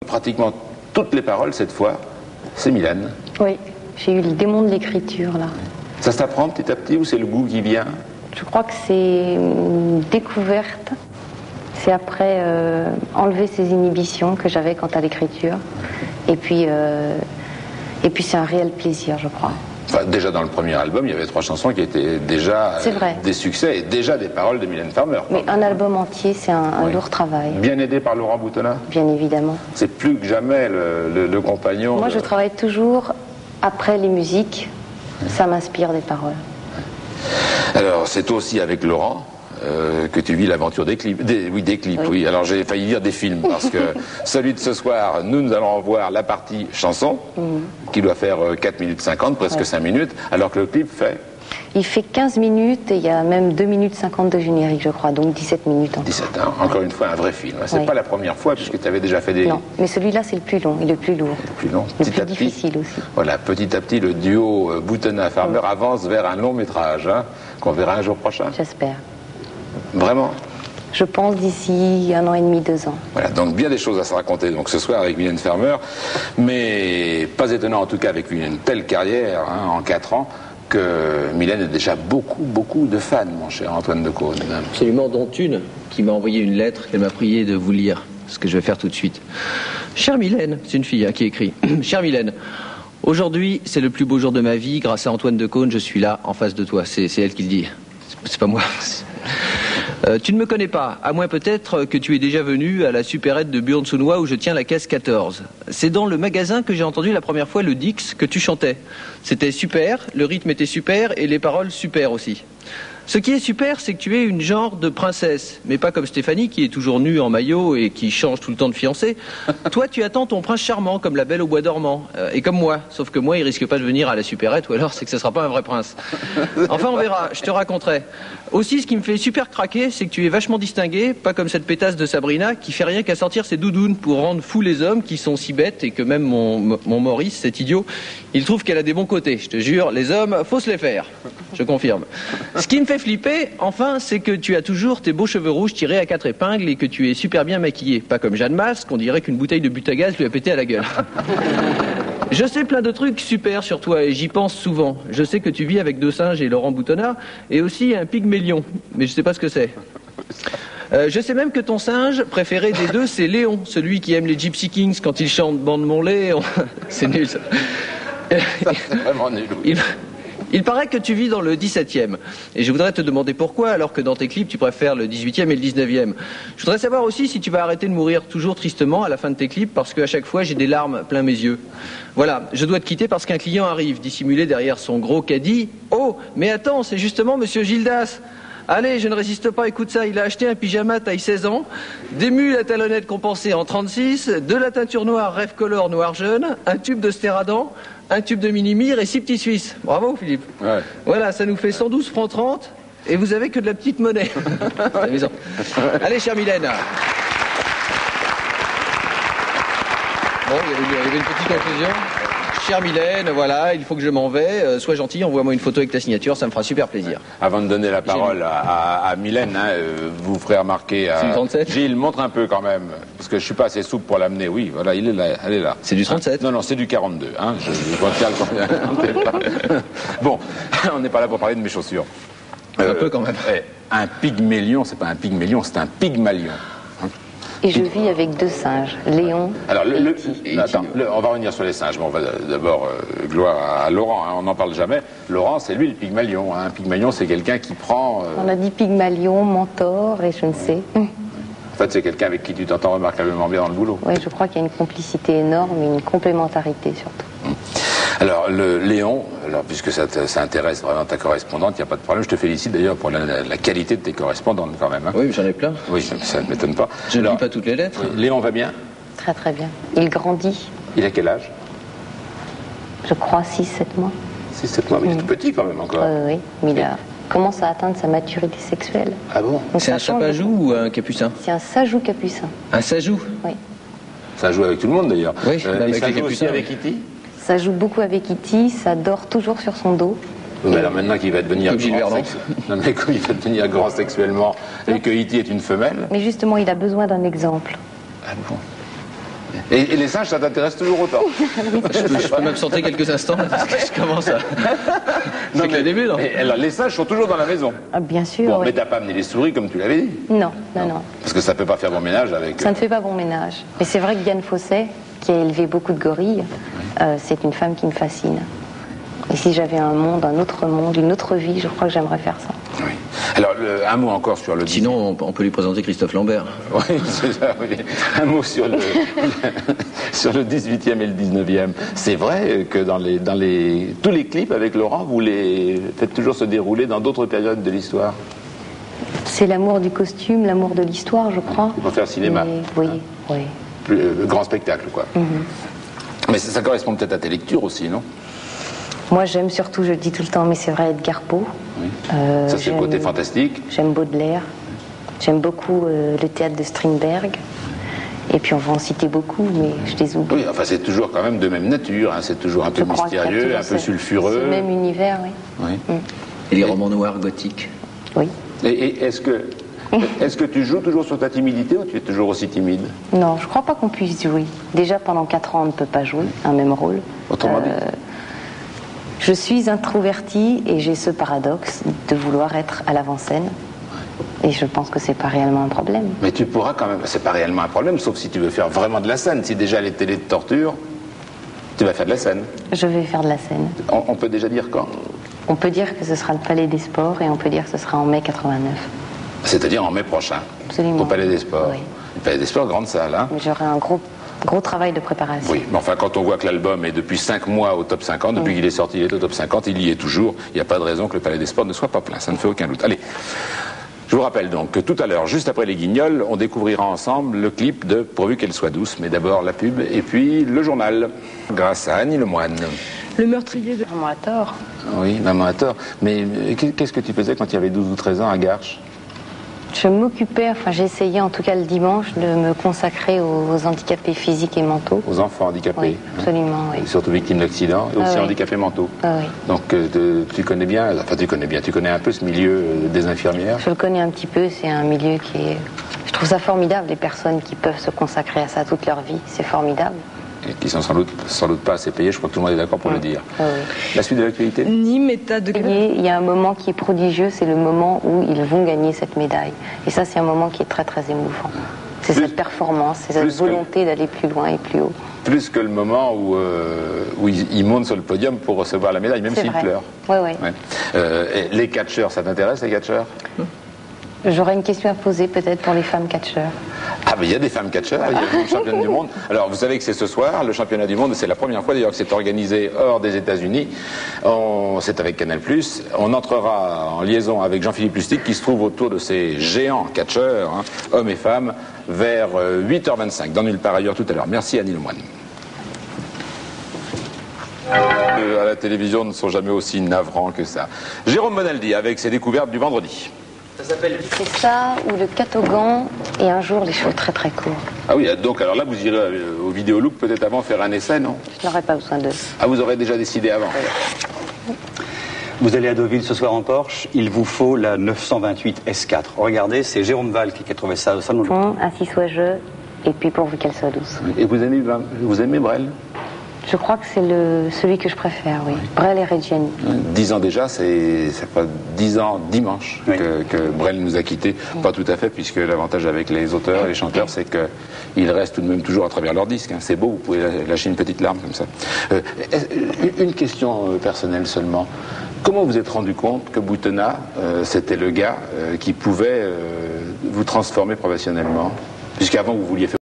Pratiquement toutes les paroles, cette fois, c'est Mylène. Oui, j'ai eu le démon de l'écriture, là. Ça s'apprend petit à petit ou c'est le goût qui vient? Je crois que c'est une découverte. C'est après enlever ces inhibitions que j'avais quant à l'écriture. Et puis c'est un réel plaisir, je crois. Enfin, déjà dans le premier album, il y avait 3 chansons qui étaient déjà des succès et déjà des paroles de Mylène Farmer. Mais un album entier, c'est un lourd travail. Bien aidé par Laurent Boutonnat? Bien évidemment. C'est plus que jamais le compagnon. Moi, je travaille toujours après les musiques. Ça m'inspire des paroles. Alors, c'est aussi avec Laurent que tu vis l'aventure des clips. Des clips, oui. Alors, j'ai failli dire des films, parce que celui de ce soir, nous allons voir la partie chanson, qui doit faire 4 minutes 50, presque 5 minutes, alors que le clip fait... Il fait 15 minutes et il y a même 2 minutes 50 de générique, je crois, donc 17 minutes encore. 17 ans, encore une fois, un vrai film. C'est pas la première fois, puisque tu avais déjà fait des... Non, mais celui-là, c'est le plus long et le plus lourd. Le plus long. Le plus difficile aussi. Voilà, petit à petit, le duo Boutonnat-Farmer avance vers un long métrage, hein, qu'on verra un jour prochain. J'espère. Vraiment? Je pense d'ici 1 an et demi, 2 ans. Voilà, donc bien des choses à se raconter donc ce soir avec Mylène Farmer, mais pas étonnant en tout cas avec une telle carrière, hein, en 4 ans, que Mylène a déjà beaucoup de fans, mon cher Antoine de Caunes. Absolument, dont une qui m'a envoyé une lettre qu'elle m'a prié de vous lire, ce que je vais faire tout de suite. Chère Mylène, c'est une fille qui écrit. Chère Mylène, aujourd'hui c'est le plus beau jour de ma vie, grâce à Antoine de Caunes, je suis là en face de toi. C'est elle qui le dit, c'est pas moi. Tu ne me connais pas, à moins peut-être que tu es déjà venu à la supérette de Buron-sous-Noix où je tiens la caisse 14. C'est dans le magasin que j'ai entendu la première fois le Dix que tu chantais. C'était super, le rythme était super et les paroles super aussi. Ce qui est super, c'est que tu es une genre de princesse, mais pas comme Stéphanie qui est toujours nue en maillot et qui change tout le temps de fiancée. Toi, tu attends ton prince charmant comme la Belle au bois dormant, et comme moi. Sauf que moi, il risque pas de venir à la supérette, ou alors c'est que ce sera pas un vrai prince. Enfin, on verra, je te raconterai. Aussi, ce qui me fait super craquer, c'est que tu es vachement distingué, pas comme cette pétasse de Sabrina qui fait rien qu'à sortir ses doudounes pour rendre fous les hommes qui sont si bêtes et que même mon Maurice, cet idiot, il trouve qu'elle a des bons côtés. Je te jure, les hommes, faut se les faire. Je confirme. Ce qui me fait flipper, enfin, c'est que tu as toujours tes beaux cheveux rouges tirés à 4 épingles et que tu es super bien maquillée. Pas comme Jeanne Masque, on dirait qu'une bouteille de butagaz lui a pété à la gueule. Je sais plein de trucs super sur toi et j'y pense souvent. Je sais que tu vis avec 2 singes et Laurent Boutonnat et aussi un pygmélion, mais je sais pas ce que c'est. Je sais même que ton singe préféré des 2, c'est Léon, celui qui aime les Gypsy Kings quand il chante Bande mon lait. C'est nul ça. C'est vraiment nul. Oui. Il paraît que tu vis dans le 17e. Et je voudrais te demander pourquoi, alors que dans tes clips, tu préfères le 18e et le 19e. Je voudrais savoir aussi si tu vas arrêter de mourir toujours tristement à la fin de tes clips, parce qu'à chaque fois, j'ai des larmes plein mes yeux. Voilà, je dois te quitter parce qu'un client arrive, dissimulé derrière son gros caddie. Oh, mais attends, c'est justement Monsieur Gildas. Allez, je ne résiste pas, écoute ça, il a acheté un pyjama taille 16 ans, des mules à talonnettes compensées en 36, de la teinture noire Rêve Color noir jaune, un tube de Stéradan, un tube de Minimir et 6 petits Suisses. Bravo Philippe. Ouais. Voilà, ça nous fait 112 francs 30 et vous avez que de la petite monnaie. C'est amusant. Allez, chère Mylène. Bon, il y avait une petite conclusion. Chère Mylène, voilà, il faut que je m'en vais. Sois gentil, envoie-moi une photo avec ta signature, ça me fera super plaisir. Avant de donner la parole à Mylène, hein, vous ferez remarquer à... C'est du 37 ? Gilles, montre un peu quand même, parce que je suis pas assez souple pour l'amener. Oui, voilà, il est là, elle est là. C'est du 37 ? Non, c'est du 42. Hein, je bon, on n'est pas là pour parler de mes chaussures. Un peu quand même. Un pygmélion, c'est pas un pygmélion, c'est un pygmalion. Et je vis avec 2 singes, Léon. Alors, on va revenir sur les singes. Bon, on va d'abord, gloire à Laurent, hein, on n'en parle jamais. Laurent, c'est lui le pygmalion. Hein. Un pygmalion, c'est quelqu'un qui prend... On a dit pygmalion, mentor et je ne sais. En fait, c'est quelqu'un avec qui tu t'entends remarquablement bien dans le boulot. Oui, je crois qu'il y a une complicité énorme et une complémentarité surtout. Alors, Léon, puisque ça intéresse vraiment ta correspondante, il n'y a pas de problème. Je te félicite d'ailleurs pour la qualité de tes correspondantes quand même. Hein. Oui, mais j'en ai plein. Oui, ça ne m'étonne pas. Je ne lis pas toutes les lettres. Léon va bien ? Très très bien. Il grandit. Il a quel âge ? Je crois 6-7 mois. 6-7 mois, mais il est tout petit quand même encore. Oui, mais il commence à atteindre sa maturité sexuelle. Ah bon ? C'est un sapajou ou un capucin ? C'est un sajou capucin. Un sajou ? Oui. Ça joue avec tout le monde d'ailleurs. Oui, avec les capucins. Aussi avec Kitty ? Ça joue beaucoup avec Kitty, ça dort toujours sur son dos. Oui, mais alors maintenant qu'il va devenir non, mais quand il va devenir grand sexuellement et que Kitty est une femelle. Mais justement, il a besoin d'un exemple. Ah bon ? Et les singes, ça t'intéresse toujours autant? Je peux m'absenter quelques instants parce que je commence à... C'est que le début, non? Alors, les singes sont toujours dans la maison. Ah, bien sûr, Bon, oui. mais t'as pas amené les souris comme tu l'avais dit? Non, non, non. Parce que ça peut pas faire bon ménage avec... Ça ne fait pas bon ménage. Mais c'est vrai que Diane Fossey, qui a élevé beaucoup de gorilles, c'est une femme qui me fascine. Et si j'avais un monde, une autre vie, je crois que j'aimerais faire ça. Oui. Alors, un mot encore sur le... Sinon, on peut lui présenter Christophe Lambert. Oui, c'est ça, oui. Un mot sur le, sur le 18e et le 19e. C'est vrai que tous les clips avec Laurent, vous les faites toujours se dérouler dans d'autres périodes de l'histoire. C'est l'amour du costume, l'amour de l'histoire, je crois. Pour faire cinéma. Oui, oui. Grand spectacle, quoi. Mais ça correspond peut-être à tes lectures aussi, non? Moi, j'aime surtout, je le dis tout le temps, mais c'est vrai, Edgar Poe. Oui. Ça, c'est le côté fantastique. J'aime Baudelaire. J'aime beaucoup le théâtre de Strindberg. Et puis, on va en citer beaucoup, mais je les oublie. Oui, enfin, c'est toujours quand même de même nature. Hein. C'est toujours un peu mystérieux, un peu sulfureux. C'est le même univers, oui. Et les romans noirs gothiques. Oui. Et est-ce que tu joues toujours sur ta timidité ou tu es toujours aussi timide? Non, je crois pas qu'on puisse jouer. Déjà, pendant 4 ans, on ne peut pas jouer un même rôle. Autrement dit? Je suis introvertie et j'ai ce paradoxe de vouloir être à l'avant-scène. Et je pense que c'est pas réellement un problème. Mais tu pourras quand même, c'est pas réellement un problème, sauf si tu veux faire vraiment de la scène. Si déjà les télés de torture, tu vas faire de la scène. Je vais faire de la scène. On peut déjà dire quand? On peut dire que ce sera le Palais des Sports et on peut dire que ce sera en mai 89. C'est-à-dire en mai prochain. Absolument. Au Palais des Sports. Oui. Le Palais des Sports, grande salle, hein? Mais j'aurai un gros travail de préparation. Oui, mais enfin, quand on voit que l'album est depuis 5 mois au top 50, depuis qu'il est sorti, il est au top 50, il y est toujours. Il n'y a pas de raison que le Palais des Sports ne soit pas plein. Ça ne fait aucun doute. Allez. Je vous rappelle donc que tout à l'heure, juste après les Guignols, on découvrira ensemble le clip de Pourvu qu'elle soit douce, mais d'abord la pub et puis le journal, grâce à Annie Lemoine. Le meurtrier de... Maman a tort. Oui, maman a tort. Mais qu'est-ce que tu faisais quand tu avais 12 ou 13 ans à Garches? Je m'occupais, enfin j'essayais en tout cas le dimanche de me consacrer aux handicapés physiques et mentaux. Aux enfants handicapés. Oui, absolument, oui. Et surtout victimes d'accidents et aussi oui. handicapés mentaux. Oui. Donc tu connais bien, tu connais un peu ce milieu des infirmières. Je le connais un petit peu, c'est un milieu qui est... Je trouve ça formidable, les personnes qui peuvent se consacrer à ça toute leur vie, c'est formidable. Et qui sont sans doute pas assez payés, je crois que tout le monde est d'accord pour le dire. Oui. La suite de l'actualité? Nîmes, état de... Il y a un moment qui est prodigieux, c'est le moment où ils vont gagner cette médaille. Et ça, c'est un moment qui est très très émouvant. C'est cette performance, c'est cette volonté d'aller plus loin et plus haut. Plus que le moment où ils montent sur le podium pour recevoir la médaille, même s'ils pleurent. Oui, oui. Ouais. Les catcheurs, ça t'intéresse, les catcheurs? J'aurais une question à poser peut-être pour les femmes catcheurs. Ah, mais il y a des femmes catcheurs, il y a une championne du monde. Alors, vous savez que c'est ce soir, le championnat du monde, c'est la première fois d'ailleurs que c'est organisé hors des États-Unis. C'est avec Canal+. On entrera en liaison avec Jean-Philippe Lustig qui se trouve autour de ces géants catcheurs, hein, hommes et femmes, vers 8h25, dans Nulle part ailleurs tout à l'heure. Merci Annie Lemoine. À la télévision ne sont jamais aussi navrants que ça. Jérôme Bonaldi avec ses découvertes du vendredi. C'est ça, ou le catogan, et un jour les cheveux très très courts. Ah oui, donc alors là vous irez au Vidéolook peut-être avant faire un essai, non? Je n'aurais pas besoin d'eux. Ah, vous aurez déjà décidé avant? Vous allez à Deauville ce soir en Porsche, il vous faut la 928 S4. Regardez, c'est Jérôme Valls qui a trouvé ça au salon. Ainsi soit-je, et puis pourvu qu'elle soit douce. Et vous aimez Brel? Je crois que c'est celui que je préfère, oui. Brel et Reggiani. 10 ans déjà, c'est pas 10 ans dimanche que Brel nous a quittés. Pas tout à fait, puisque l'avantage avec les auteurs et les chanteurs, c'est qu'ils restent tout de même toujours à travers leur disque. Hein. C'est beau, vous pouvez lâcher une petite larme comme ça. Une question personnelle seulement. Comment vous êtes rendu compte que Boutonnat, c'était le gars qui pouvait vous transformer professionnellement? Puisqu'avant, vous vouliez faire